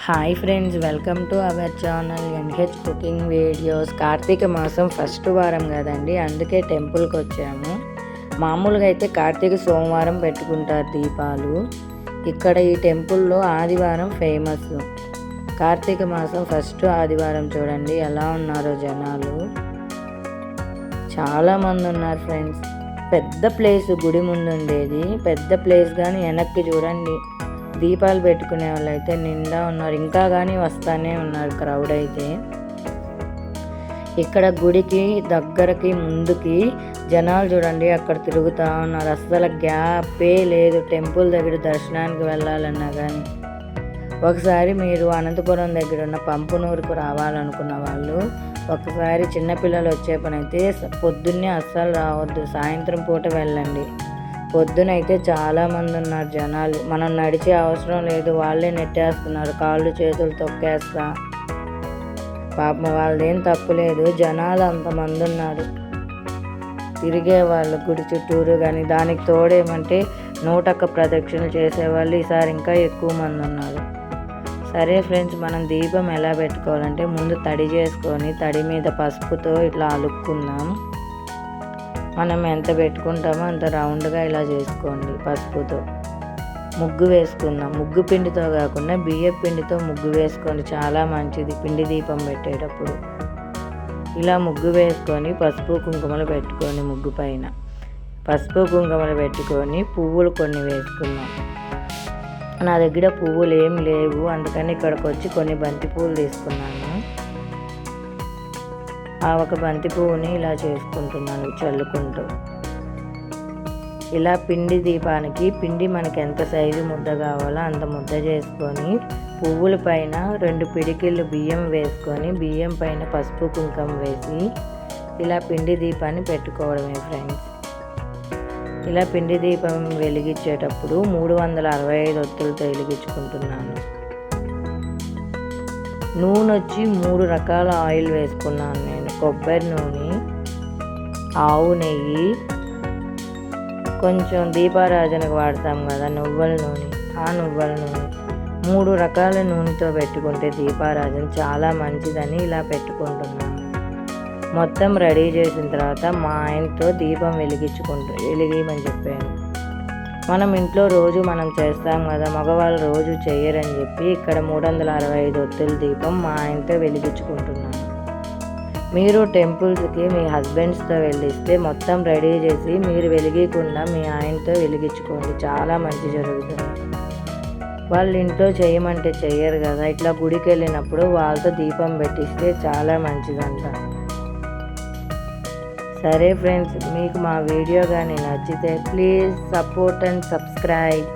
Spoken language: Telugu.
Hi friends, welcome to our channel NH cooking videos. Karthika మాసం ఫస్ట్ వారం కదండి, అందుకే టెంపుల్కి వచ్చాము. మామూలుగా అయితే కార్తీక సోమవారం పెట్టుకుంటారు దీపాలు. ఇక్కడ ఈ టెంపుల్లో ఆదివారం ఫేమస్. కార్తీక మాసం ఫస్ట్ ఆదివారం చూడండి ఎలా ఉన్నారో జనాలు. చాలామంది ఉన్నారు ఫ్రెండ్స్. పెద్ద ప్లేస్, గుడి ముందు ఉండేది పెద్ద ప్లేస్, కానీ వెనక్కి చూడండి దీపాలు పెట్టుకునే వాళ్ళు అయితే నిండా ఉన్నారు. ఇంకా కానీ వస్తానే ఉన్నారు క్రౌడ్ అయితే. ఇక్కడ గుడికి దగ్గరకి ముందుకి జనాలు చూడండి అక్కడ తిరుగుతూ ఉన్నారు. అస్సలు గ్యాపే లేదు టెంపుల్ దగ్గర దర్శనానికి వెళ్ళాలన్నా కానీ. ఒకసారి మీరు అనంతపురం దగ్గర ఉన్న పంపునూరుకు రావాలనుకున్న వాళ్ళు ఒకసారి చిన్నపిల్లలు వచ్చే పని అయితే పొద్దున్నే అస్సలు రావద్దు, సాయంత్రం పూట వెళ్ళండి. పొద్దునైతే చాలామంది ఉన్నారు జనాలు. మనం నడిచే అవసరం లేదు, వాళ్ళే నెట్టేస్తున్నారు, కాళ్ళు చేతులు తొక్కేస్తా. పాపం వాళ్ళదేం తప్పులేదు, జనాలు అంతమంది ఉన్నారు తిరిగే వాళ్ళు గుడి చుట్టూరు. కానీ దానికి తోడేమంటే 101 ప్రదక్షిణలు చేసేవాళ్ళు ఈసారి ఇంకా ఎక్కువ మంది ఉన్నారు. సరే ఫ్రెండ్స్, మనం దీపం ఎలా పెట్టుకోవాలంటే ముందు తడి చేసుకొని తడి మీద పసుపుతో ఇట్లా అలుక్కుందాం. మనం ఎంత పెట్టుకుంటామో అంత రౌండ్గా ఇలా చేసుకోండి. పసుపుతో ముగ్గు వేసుకుందాం. ముగ్గు పిండితో కాకుండా బియ్యం పిండితో ముగ్గు వేసుకోండి, చాలా మంచిది పిండి దీపం పెట్టేటప్పుడు. ఇలా ముగ్గు వేసుకొని పసుపు కుంకుమలు పెట్టుకొని ముగ్గు పైన పసుపు కుంకుమలు పెట్టుకొని పువ్వులు కొన్ని వేసుకుందాం. నా దగ్గర పువ్వులు ఏం లేవు, అందుకని ఇక్కడికి వచ్చి కొన్ని బంతి పువ్వులు తీసుకున్నాను. ఆ ఒక బంతి పువ్వుని ఇలా చేసుకుంటున్నాను చల్లుకుంటూ. ఇలా పిండి దీపానికి పిండి మనకి ఎంత సైజు ముద్ద కావాలో అంత ముద్ద చేసుకొని పువ్వుల పైన 2 పిడికిళ్ళు బియ్యం వేసుకొని బియ్యం పైన పసుపు కుంకుమ వేసి ఇలా పిండి దీపాన్ని పెట్టుకోవడమే ఫ్రెండ్స్. ఇలా పిండి దీపం వెలిగించేటప్పుడు 365 ఒత్తులతో వెలిగించుకుంటున్నాను. నూనె వచ్చి 3 రకాల ఆయిల్ వేసుకున్నాను నేను. కొబ్బరి నూనె, ఆవు నెయ్యి, కొంచెం దీపారాధనకు వాడతాం కదా నువ్వుల నూనె, ఆ నువ్వుల నూనె. 3 రకాల నూనెతో పెట్టుకుంటే దీపారాధన చాలా మంచిదని ఇలా పెట్టుకుంటున్నాను. మొత్తం రెడీ చేసిన తర్వాత మా ఆయనతో దీపం వెలిగించమని చెప్పాను. మనం ఇంట్లో రోజు మనం చేస్తాం కదా, మగవాళ్ళు రోజు చెయ్యరని చెప్పి ఇక్కడ 365 ఒత్తుల దీపం మా ఆయనతో వెలిగించుకుంటున్నాను. మీరు టెంపుల్స్కి మీ హస్బెండ్స్తో వెళ్ళిస్తే మొత్తం రెడీ చేసి మీరు వెలిగకుండా మీ ఆయనతో వెలిగించుకోండి, చాలా మంచి జరుగుతుంది. వాళ్ళు ఇంట్లో చేయమంటే చెయ్యరు కదా, ఇట్లా గుడికి వెళ్ళినప్పుడు వాళ్ళతో దీపం పెట్టిస్తే చాలా మంచిదంట. సరే ఫ్రెండ్స్, మీకు మా వీడియో కానీ నచ్చితే ప్లీజ్ సపోర్ట్ అండ్ సబ్స్క్రైబ్.